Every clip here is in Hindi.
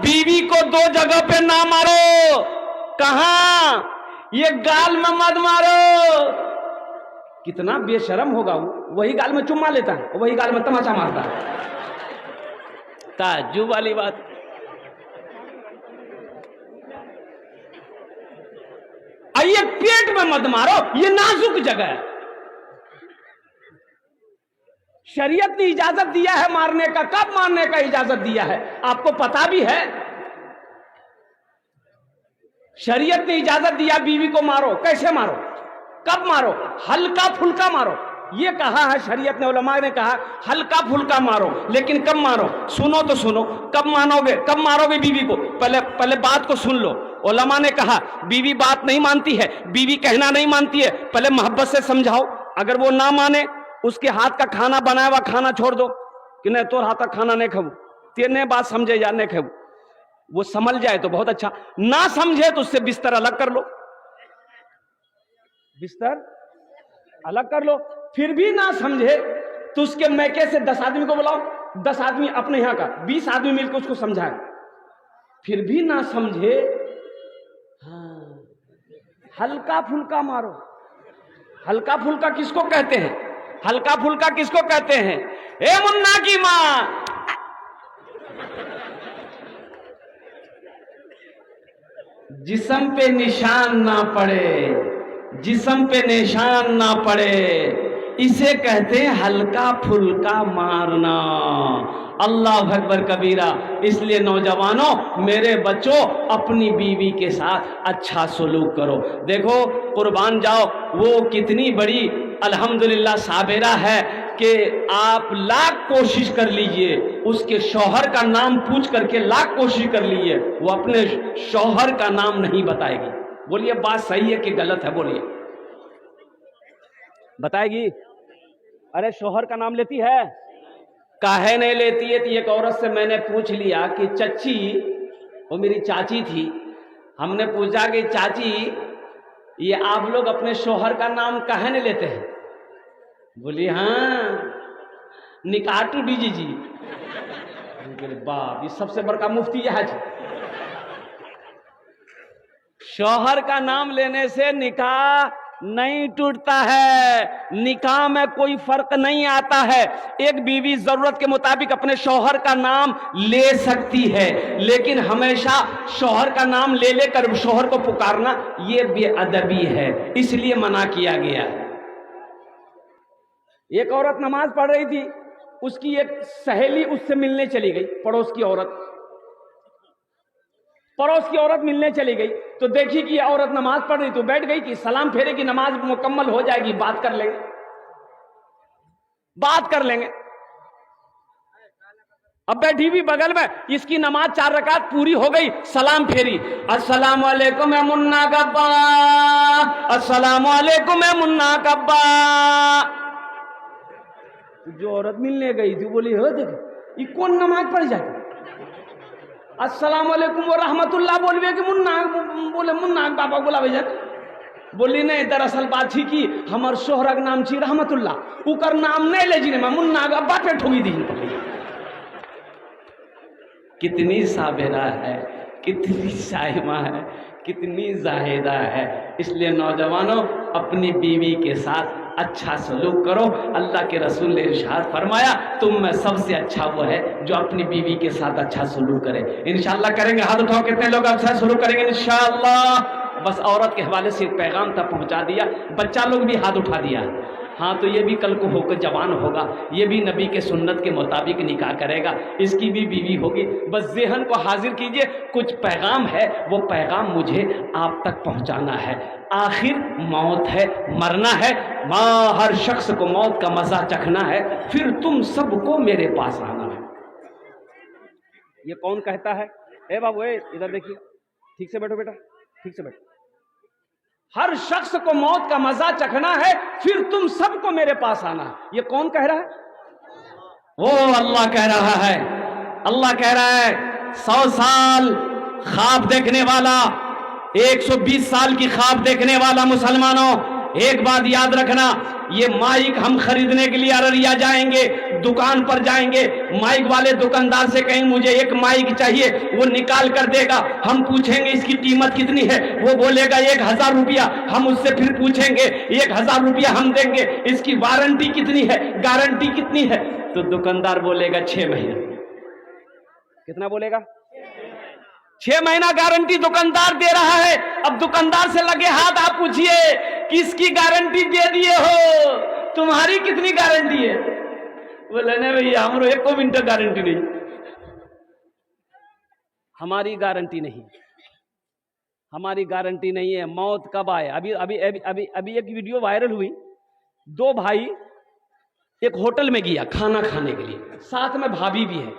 बीवी को दो जगह पे ना मारो। कहां? ये गाल में मत मारो। कितना बेशरम होगा वो, वही गाल में चुम्मा लेता है, वही गाल में तमाचा मारता है। ताज्जुब वाली बात। ये पेट में मत मारो, ये नाजुक जगह है। शरीयत ने इजाजत दिया है मारने का। कब मारने का इजाजत दिया है आपको पता भी है? शरीयत ने इजाजत दिया बीवी को मारो। कैसे मारो? कब मारो? हल्का फुल्का मारो। ये कहा है शरीयत ने, उलमा ने कहा हल्का फुल्का मारो। लेकिन कब मारो? सुनो तो सुनो, कब मानोगे, कब मारोगे बीवी को? पहले बात को सुन लो। उलमा ने कहा बीवी बात नहीं मानती है, बीवी कहना नहीं मानती है, पहले मोहब्बत से समझाओ। अगर वो ना माने, उसके हाथ का खाना बनाया हुआ खाना छोड़ दो कि नहीं तोर हाथ का खाना नहीं खाऊ, तेने बात समझे या नहीं खाऊ। वो समझ जाए तो बहुत अच्छा, ना समझे तो उससे बिस्तर अलग कर लो। बिस्तर अलग कर लो। फिर भी ना समझे तो उसके मैके से 10 आदमी को बुलाओ, 10 आदमी अपने यहां का 20 आदमी मिलकर उसको समझाए। फिर भी ना समझे, हाँ, हल्का फुल्का मारो। हल्का फुल्का किसको कहते हैं? हल्का फुल्का किसको कहते हैं? ए मुन्ना की मां, जिस्म पे निशान ना पड़े, जिस्म पे निशान ना पड़े, इसे कहते हैं हल्का फुल्का मारना। अल्लाह अकबर कबीरा। इसलिए नौजवानों, मेरे बच्चों, अपनी बीवी के साथ अच्छा सलूक करो। देखो कुर्बान जाओ, वो कितनी बड़ी अल्हम्दुलिल्लाह साबिरा है कि आप लाख कोशिश कर लीजिए, उसके शौहर का नाम पूछ करके लाख कोशिश कर लीजिए, वो अपने शौहर का नाम नहीं बताएगी। बोलिए बात सही है कि गलत है? बोलिए, बताएगी? अरे शौहर का नाम लेती है? काहे नहीं लेती है? तो एक औरत से मैंने पूछ लिया कि चच्ची, वो मेरी चाची थी, हमने पूछा कि चाची ये आप लोग अपने शौहर का नाम काहे नहीं लेते हैं? बोली हाँ, निकाटू दीजिए जी। बोले बाप, ये सबसे बड़का मुफ्ती यह है। शौहर का नाम लेने से निकाह नहीं टूटता है, निकाह में कोई फर्क नहीं आता है। एक बीवी जरूरत के मुताबिक अपने शौहर का नाम ले सकती है, लेकिन हमेशा शौहर का नाम ले लेकर शौहर को पुकारना ये बेअदबी है, इसलिए मना किया गया। एक औरत नमाज पढ़ रही थी, उसकी एक सहेली उससे मिलने चली गई, पड़ोस की औरत मिलने चली गई। तो देखी कि औरत नमाज पढ़ रही, तो बैठ गई कि सलाम फेरे की नमाज मुकम्मल हो जाएगी, बात कर लेंगे। अब बैठी भी बगल में, इसकी नमाज 4 रकात पूरी हो गई, सलाम फेरी, अस्सलाम वालेकुम ए मुन्ना कब्बा, अस्सलाम वालेकुम ए मुन्ना कब्बा। जो औरत मिलने गई थी बोली हो देख ये कौन नमाज पढ़ जाती, अस्सलाम वालेकुम व रहमतुल्लाह बोलवे कि मुन्ना, बोले मुन्ना बाबा बुलावे जाते। बोली नहीं, दरअसल बात थी कि हमार शोहरक नाम छी रहमतुल्लाह, उकर नाम नहीं ले जी, मैं मुन्ना अब्बा पे ठोगी दी। कितनी साबिरा है, कितनी साहिमा है, कितनी जाहिदा है। इसलिए नौजवानों, अपनी बीवी के साथ अच्छा सलूक करो। अल्लाह के रसूल ने इरशाद फरमाया, तुम में सबसे अच्छा वो है जो अपनी बीवी के साथ अच्छा सलूक करे। इंशाअल्लाह करेंगे? हाथ उठाओ, कितने लोग अच्छा सलूक करेंगे इंशाअल्लाह? बस औरत के हवाले से एक पैगाम तक पहुंचा दिया, बच्चा लोग भी हाथ उठा दिया। हाँ, तो ये भी कल को होकर जवान होगा, ये भी नबी के सुन्नत के मुताबिक निकाह करेगा, इसकी भी बीवी होगी। बस ज़हन को हाजिर कीजिए, कुछ पैगाम है, वो पैगाम मुझे आप तक पहुंचाना है। आखिर मौत है, मरना है, हर शख्स को मौत का मजा चखना है, फिर तुम सबको मेरे पास आना है। ये कौन कहता है? ए बाबू, इधर देखिए, ठीक से बैठो बेटा, ठीक से बैठो। हर शख्स को मौत का मजा चखना है, फिर तुम सबको मेरे पास आना है। ये कौन कह रहा है? वो अल्लाह कह रहा है। अल्लाह कह रहा है 100 साल ख्वाब देखने वाला, 120 साल की ख्वाब देखने वाला मुसलमानों, एक बात याद रखना, ये माइक हम खरीदने के लिए अररिया जाएंगे, दुकान पर जाएंगे, माइक वाले दुकानदार से कहेंगे मुझे एक माइक चाहिए, वो निकाल कर देगा। हम पूछेंगे इसकी कीमत कितनी है, वो बोलेगा 1000 रुपया। हम उससे फिर पूछेंगे 1000 रुपया हम देंगे, इसकी वारंटी कितनी है, गारंटी कितनी है? तो दुकानदार बोलेगा 6 महीना। कितना बोलेगा? 6 महीना गारंटी दुकानदार दे रहा है। अब दुकानदार से लगे हाथ आप पूछिए किसकी गारंटी दे दिए हो, तुम्हारी कितनी गारंटी है? बोले नहीं भैया हमारे 1 मिनट गारंटी नहीं, हमारी गारंटी नहीं, हमारी गारंटी नहीं है। मौत कब आए? अभी अभी अभी अभी अभी एक वीडियो वायरल हुई, 2 भाई एक होटल में गया खाना खाने के लिए, साथ में भाभी भी है,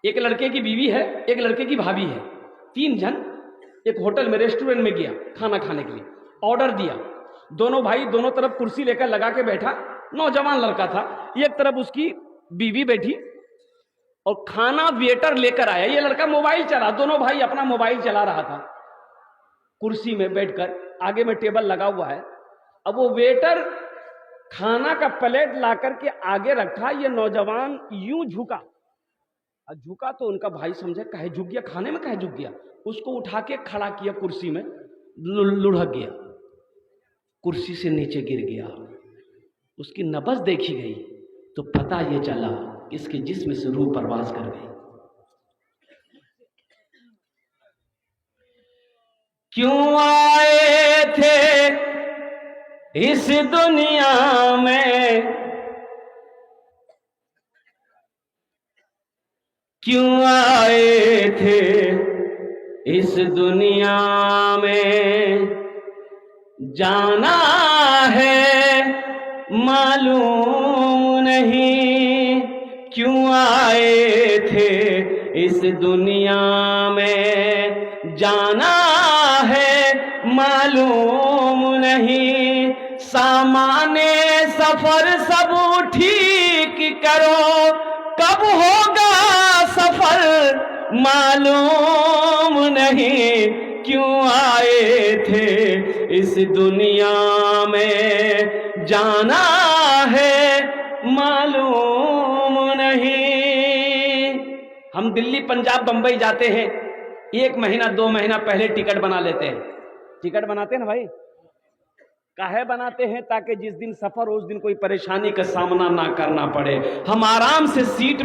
एक लड़के की बीवी है, एक लड़के की भाभी है, 3 जन एक होटल में रेस्टोरेंट में गया खाना खाने के लिए। ऑर्डर दिया, दोनों भाई दोनों तरफ कुर्सी लेकर लगा के बैठा, नौजवान लड़का था, एक तरफ उसकी बीवी बैठी और खाना वेटर लेकर आया। ये लड़का मोबाइल चला, दोनों भाई अपना मोबाइल चला रहा था कुर्सी में बैठकर, आगे में टेबल लगा हुआ है। अब वो वेटर खाना का प्लेट ला करके आगे रखा, ये नौजवान यूं झुका, झुका तो उनका भाई समझे कहे झुक गया, खाने में कहे झुक गया, उसको उठा के खड़ा किया, कुर्सी में लुढ़क गया, कुर्सी से नीचे गिर गया। उसकी नब्ज देखी गई तो पता ये चला इसके जिस्म से रूह परवाज कर गई। क्यों आए थे इस दुनिया में, क्यों आए थे इस दुनिया में, जाना है मालूम नहीं, क्यों आए थे इस दुनिया में, जाना है मालूम नहीं, सामाने सफर सब ठीक करो, कब होगा सफर मालूम नहीं, क्यों आए थे इस दुनिया में, जाना है मालूम नहीं। हम दिल्ली पंजाब बंबई जाते हैं, 1 महीना 2 महीना पहले टिकट बना लेते हैं। टिकट बनाते हैं ना भाई, काहे बनाते हैं? ताकि जिस दिन सफर उस दिन कोई परेशानी का सामना ना करना पड़े, हम आराम से सीट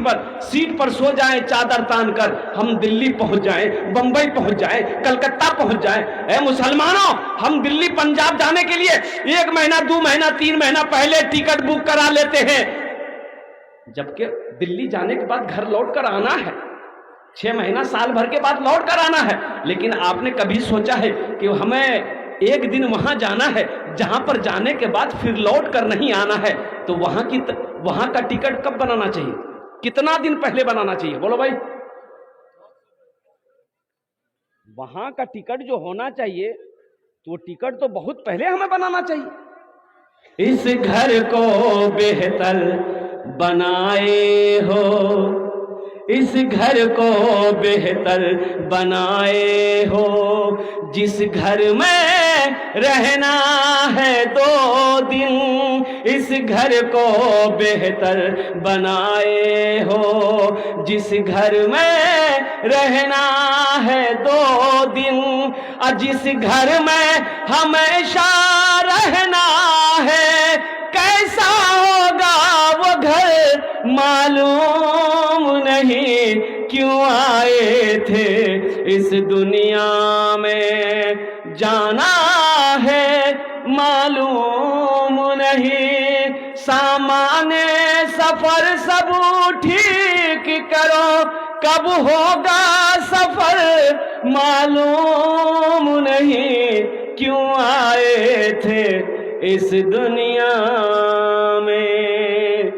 पर सो जाएं, चादर तान कर हम दिल्ली पहुंच जाएं, बंबई पहुंच जाएं, कलकत्ता पहुंच जाएं। ए मुसलमानों, हम दिल्ली पंजाब जाने के लिए 1 महीना 2 महीना 3 महीना पहले टिकट बुक करा लेते हैं, जबकि दिल्ली जाने के बाद घर लौट कर आना है, 6 महीना साल भर के बाद लौट कर आना है। लेकिन आपने कभी सोचा है कि हमें 1 दिन वहां जाना है, जहां पर जाने के बाद फिर लौट कर नहीं आना है? तो वहां का टिकट कब बनाना चाहिए, कितना दिन पहले बनाना चाहिए? बोलो भाई। वहां का टिकट जो होना चाहिए तो टिकट तो बहुत पहले हमें बनाना चाहिए। इस घर को बेहतर बनाए हो, इस घर को बेहतर बनाए हो, जिस घर में रहना है 2 दिन, इस घर को बेहतर बनाए हो, जिस घर में रहना है 2 दिन, और जिस घर में हमेशा रहना है, कैसा होगा वो घर मालूम नहीं, क्यों आए थे इस दुनिया में, जाना है मालूम नहीं, सामाने सफर सब ठीक करो, कब होगा सफर मालूम नहीं, क्यों आए थे इस दुनिया में।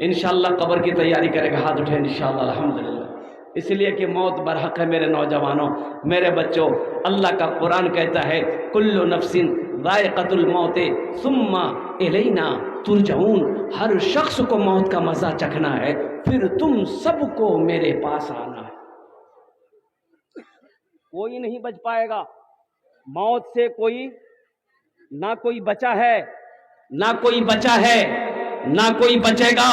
इंशाअल्लाह कब्र की तैयारी करेगा, हाथ उठे इंशाअल्लाह, अल्हम्दुलिल्लाह। इसलिए कि मौत बरहक है मेरे नौजवानों, मेरे बच्चों। अल्लाह का कुरान कहता है कुल्लु नफ्सिन ज़ाइक़तुल मौत सुम्मा इलैना तुरजऊन, हर शख्स को मौत का मजा चखना है, फिर तुम सबको मेरे पास आना है। कोई नहीं बच पाएगा मौत से, कोई ना कोई बचा है, ना कोई बचा है, ना कोई बचेगा।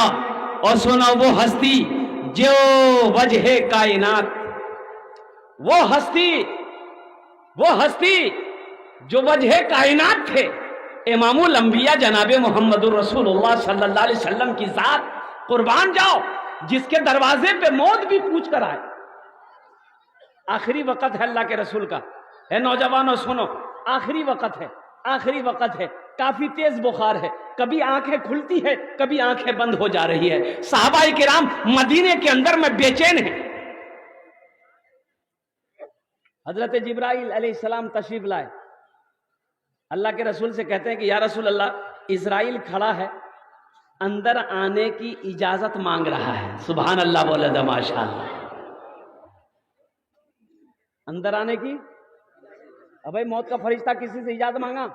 और सुनो, वो हस्ती जो वजह कायनात, वो हस्ती जो वजह कायनात थे, इमामुल अंबिया जनाबे मोहम्मदुर रसूलुल्लाह सल्लल्लाहु अलैहि वसल्लम की जात, कुर्बान जाओ, जिसके दरवाजे पे मौत भी पूछ कर आए। आखिरी वक्त है अल्लाह के रसूल का, है नौजवानों सुनो, आखिरी वक्त है, आखिरी वक्त है, काफी तेज बुखार है, कभी आंखें खुलती है, कभी आंखें बंद हो जा रही है। सहाबाए किराम मदीने के अंदर में बेचैन है। हजरत जिब्राइल अलैहिस्सलाम तशरीफ लाए, अल्लाह के रसूल से कहते हैं कि या रसूल अल्लाह, इजराइल खड़ा है, अंदर आने की इजाजत मांग रहा है। सुभान अल्लाह बोले दा माशाअल्लाह। अंदर आने की, अब भाई मौत का फरिश्ता किसी से इजाजत मांगा?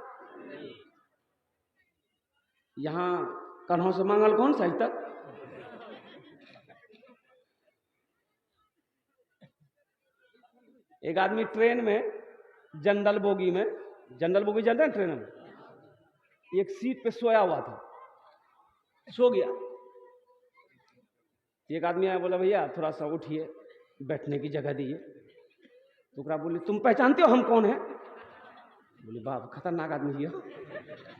यहां कन्हों से मांगल कौन सा तक? एक आदमी ट्रेन में जनरल बोगी में, जनरल बोगी चलते हैं ट्रेन में, एक सीट पे सोया हुआ था, सो गया। एक आदमी आया, बोला भैया थोड़ा सा उठिए, बैठने की जगह दिए। टुकड़ा बोली तुम पहचानते हो हम कौन है? बोली बाप खतरनाक आदमी है।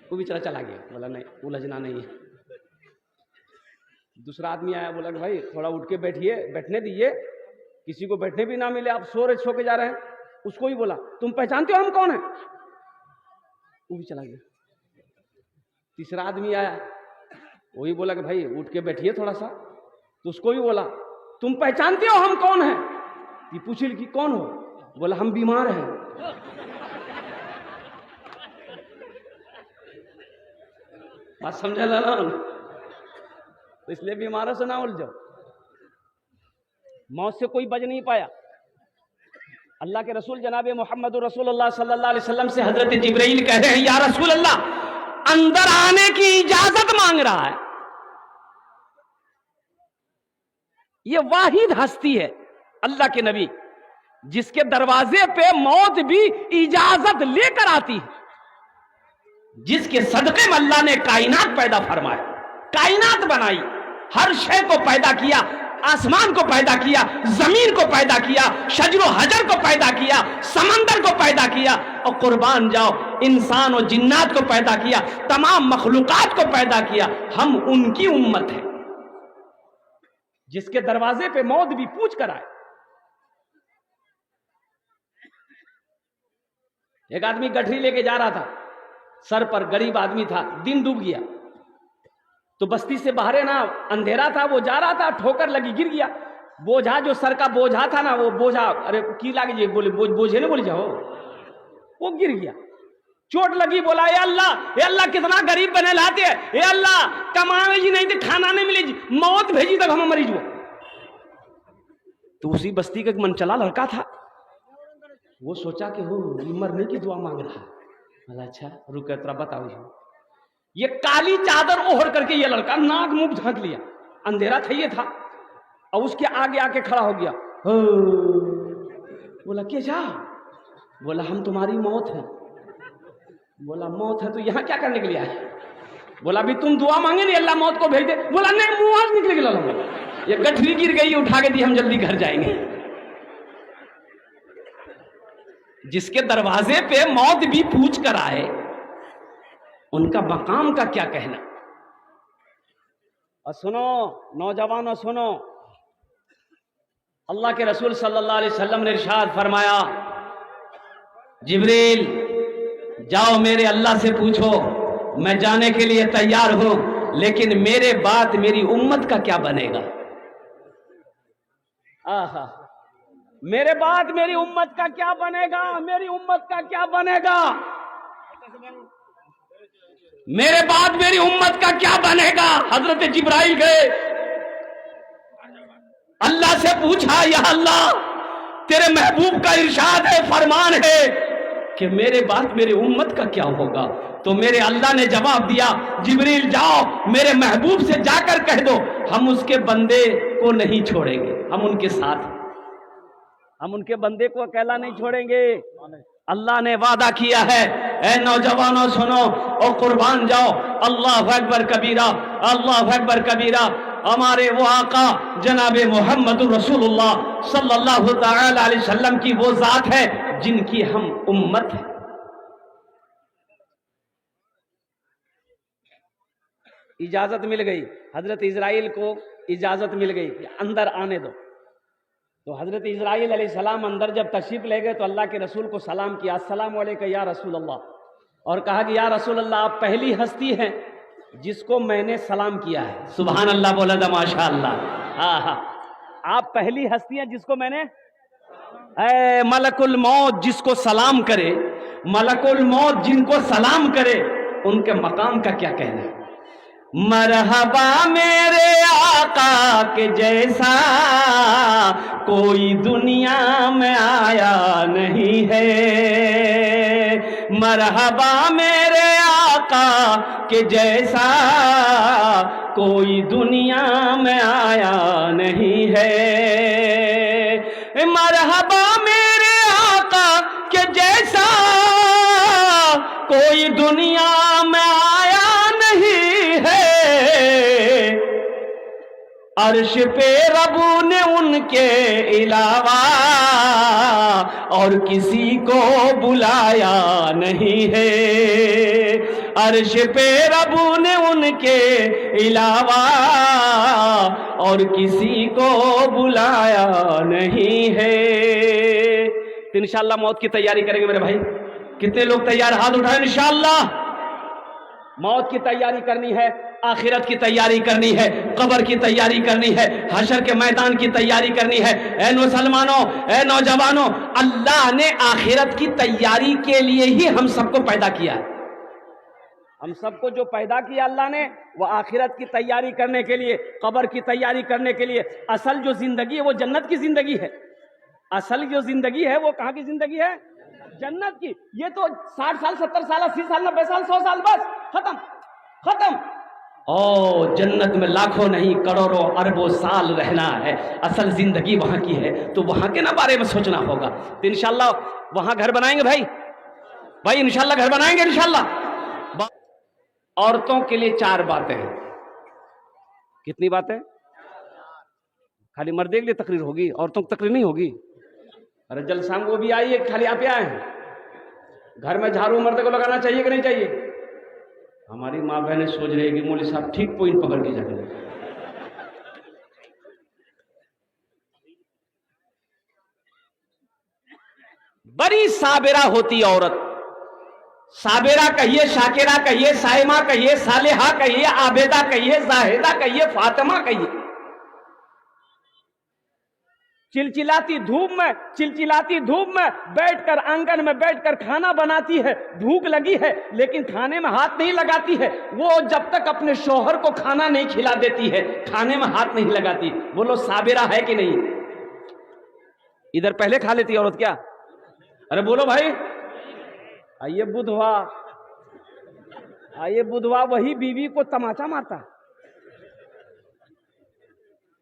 वो भी चला गया, बोला नहीं उलझना नहीं है। दूसरा आदमी आया, बोला कि भाई थोड़ा उठ के बैठिए, बैठने दीजिए, किसी को बैठने भी ना मिले, आप सो के जा रहे हैं। उसको भी बोला तुम पहचानते हो हम कौन है? वो भी चला गया। तीसरा आदमी आया, वही बोला कि भाई उठ के बैठिए थोड़ा सा, तो उसको भी बोला तुम पहचानते हो हम कौन है? ये पूछे कि कौन हो? बोला हम बीमार हैं। बात समझा ना? तो इसलिए बीमारों से ना उलझो। मौत से कोई बच नहीं पाया। अल्लाह के रसूल जनाबे मोहम्मदुर रसूलुल्लाह सल्लल्लाहु अलैहि वसल्लम से हजरत जिब्राइल कह रहे हैं या रसूल अल्लाह, अंदर आने की इजाजत मांग रहा है। ये वाहिद हस्ती है अल्लाह के नबी, जिसके दरवाजे पे मौत भी इजाजत लेकर आती है, जिसके सदके में अल्लाह ने कायनात पैदा फरमाया, कायनात बनाई, हर शय को पैदा किया, आसमान को पैदा किया, जमीन को पैदा किया, शजरो हजर को पैदा किया, समंदर को पैदा किया, और कुर्बान जाओ इंसान और जिन्नात को पैदा किया, तमाम मखलूकात को पैदा किया। हम उनकी उम्मत है जिसके दरवाजे पे मौत भी पूछ कर आए। एक आदमी गठरी लेके जा रहा था, सर पर, गरीब आदमी था, दिन डूब गया, तो बस्ती से बाहर है ना, अंधेरा था, वो जा रहा था, ठोकर लगी, गिर गया। बोझा जो सर का बोझा था ना, वो बोझा, अरे की लागे बोले बोझे ना बोले जाओ, वो गिर गया, चोट लगी। बोला ए अल्लाह कितना गरीब बने लाते हैं, ए अल्लाह कमावे जी नहीं थे, खाना नहीं मिले जी, मौत भेजी तक हम मरीज हो। तो उसी बस्ती का एक मनचला लड़का था, वो सोचा कि हो मरने की दुआ मांग रहा है। बोला अच्छा रुके तेरा बताओ। ये काली चादर ओढ़ करके ये लड़का नाक मुंह ढक लिया, अंधेरा था ये था, और उसके आगे आके खड़ा हो गया। बोला क्या? बोला हम तुम्हारी मौत है। बोला मौत है तो यहां क्या करने के लिए आए? बोला अभी तुम दुआ मांगे नहीं अल्लाह मौत को भेज दे। बोला नहीं मुंह निकले गया, ये गठरी गिर गई, उठा के दी, हम जल्दी घर जाएंगे। जिसके दरवाजे पे मौत भी पूछ कर आए, उनका मकाम का क्या कहना। और सुनो नौजवानों सुनो, अल्लाह के रसूल सल्लल्लाहु अलैहि वसल्लम ने इरशाद फरमाया, जिब्रील जाओ मेरे अल्लाह से पूछो, मैं जाने के लिए तैयार हूं, लेकिन मेरे बाद मेरी उम्मत का क्या बनेगा। आहा, मेरे बाद मेरी उम्मत का क्या बनेगा, मेरी उम्मत का क्या बनेगा, मेरे बाद मेरी उम्मत का क्या बनेगा। हजरत जिब्राइल गए, अल्लाह से पूछा, या अल्लाह तेरे महबूब का इरशाद है, फरमान है कि मेरे बाद मेरी उम्मत का क्या होगा। तो मेरे अल्लाह ने जवाब दिया, जिब्रील जाओ मेरे महबूब से जाकर कह दो, हम उसके बंदे को नहीं छोड़ेंगे, हम उनके साथ। हम उनके बंदे को अकेला नहीं छोड़ेंगे। अल्लाह ने वादा किया है, ए नौजवानों सुनो और कुर्बान जाओ। अल्लाह अकबर कबीरा, अल्लाह अकबर कबीरा। हमारे वो आका जनाबे मोहम्मद रसूलुल्लाह सल्लल्लाहु तआला अलैहि वसल्लम की वो जात है जिनकी हम उम्मत है। इजाजत मिल गई, हजरत इजराइल को इजाजत मिल गई कि अंदर आने दो। तो हजरत इजराइल अलैहिस्सलाम अंदर जब तशरीफ ले गए तो अल्लाह के रसूल को सलाम किया, अस्सलाम वालेकुम या रसूल अल्लाह, और कहा कि या रसूल अल्लाह आप पहली हस्ती हैं जिसको मैंने सलाम किया है। सुभान अल्लाह बोला था, माशा अल्लाह। हाँ, आप पहली हस्ती हैं जिसको मैंने, मलकुल मौत जिसको सलाम करे, मलकुल मौत जिनको सलाम करे, उनके मकाम का क्या कहना है। मरहबा मेरे आका के जैसा कोई दुनिया में आया नहीं है, मरहबा मेरे आका के जैसा कोई दुनिया में आया नहीं है, मरहबा मेरे आका के जैसा कोई दुनिया में आया नहीं है। अर्श पे रबू ने उनके अलावा और किसी को बुलाया नहीं है, अर्श पे रबू ने उनके अलावा और किसी को बुलाया नहीं है। तो इंशाअल्लाह मौत की तैयारी करेंगे मेरे भाई। कितने लोग तैयार, हाथ उठाएं। इंशाअल्लाह मौत की तैयारी करनी है, आखिरत की तैयारी करनी है, कब्र की तैयारी करनी है, हशर के मैदान की तैयारी करनी है। ए मुसलमानों, ए नौजवानों, अल्लाह ने आखिरत की तैयारी के लिए ही हम सबको पैदा किया है। हम सबको जो पैदा किया अल्लाह ने, वो आखिरत की तैयारी करने के लिए, कब्र की तैयारी करने के लिए। असल जो जिंदगी है वो जन्नत की जिंदगी है। असल जो जिंदगी है वो कहाँ की जिंदगी है? जन्नत की। ये तो 60 साल 70 साल 80 साल 90 साल 100 साल बस खत्म खत्म। ओ जन्नत में लाखों नहीं करोड़ों अरबों साल रहना है। असल जिंदगी वहां की है, तो वहां के ना बारे में सोचना होगा। तो इंशाल्लाह वहां घर बनाएंगे भाई इंशाल्लाह घर बनाएंगे इंशाल्लाह। औरतों के लिए 4 बातें हैं। कितनी बातें? खाली मर्दे के लिए तकरीर होगी, औरतों की तकरीर नहीं होगी। अरे जलसा में वो भी आई है, खाली आप आए हैं। घर में झाड़ू मर्दे को लगाना चाहिए कि नहीं चाहिए? हमारी माँ बहनें सोच रही है कि मौलवी साहब ठीक पॉइंट पकड़ के जाते हैं। बड़ी साबिरा होती औरत। साबिरा कहिए, शाकिरा कहिए, साइमा कहिए, सालेहा कहिए, आबेदा कहिए, जाहिदा कहिए, फातिमा कहिए। चिलचिलाती धूप में बैठकर, आंगन में बैठकर खाना बनाती है। भूख लगी है लेकिन खाने में हाथ नहीं लगाती है। वो जब तक अपने शौहर को खाना नहीं खिला देती है, खाने में हाथ नहीं लगाती। बोलो साबिरा है कि नहीं? इधर पहले खा लेती औरत क्या? अरे बोलो भाई। आइए बुधवा वही बीवी को तमाचा मारता।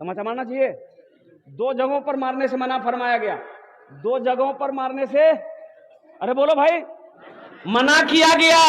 तमाचा मारना चाहिए। 2 जगहों पर मारने से मना फरमाया गया। 2 जगहों पर मारने से, अरे बोलो भाई, मना किया गया।